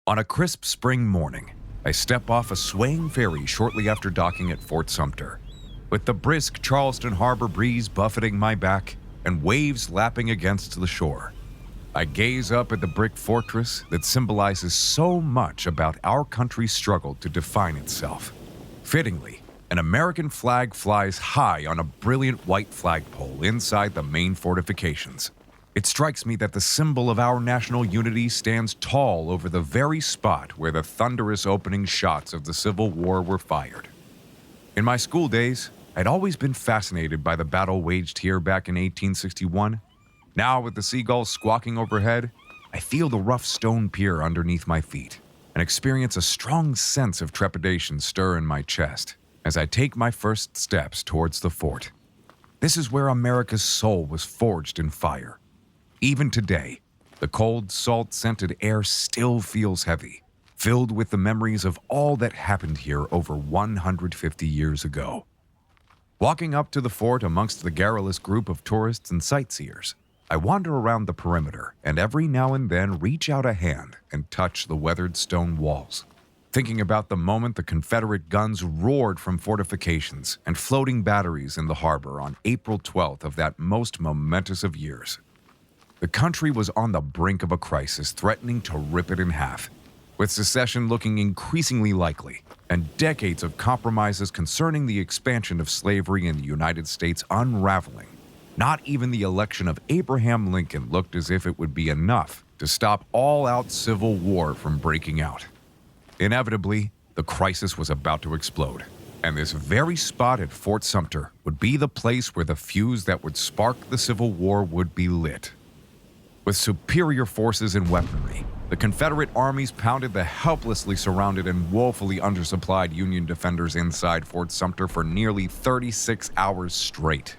On a crisp spring morning, I step off a swaying ferry shortly after docking at Fort Sumter. With the brisk Charleston harbor breeze buffeting my back and waves lapping against the shore, I gaze up at the brick fortress that symbolizes so much about our country's struggle to define itself. Fittingly, an American flag flies high on a brilliant white flagpole inside the main fortifications. It strikes me that the symbol of our national unity stands tall over the very spot where the thunderous opening shots of the Civil War were fired. In my school days, I'd always been fascinated by the battle waged here back in 1861. Now, with the seagulls squawking overhead, I feel the rough stone pier underneath my feet and experience a strong sense of trepidation stir in my chest as I take my first steps towards the fort. This is where America's soul was forged in fire. Even today, the cold, salt-scented air still feels heavy, filled with the memories of all that happened here over 150 years ago. Walking up to the fort amongst the garrulous group of tourists and sightseers, I wander around the perimeter and every now and then reach out a hand and touch the weathered stone walls, thinking about the moment the Confederate guns roared from fortifications and floating batteries in the harbor on April 12th of that most momentous of years. The country was on the brink of a crisis threatening to rip it in half, with secession looking increasingly likely and decades of compromises concerning the expansion of slavery in the United States unraveling. Not even the election of Abraham Lincoln looked as if it would be enough to stop all-out civil war from breaking out. Inevitably, the crisis was about to explode, and this very spot at Fort Sumter would be the place where the fuse that would spark the Civil War would be lit. With superior forces and weaponry, the Confederate armies pounded the helplessly surrounded and woefully undersupplied Union defenders inside Fort Sumter for nearly 36 hours straight.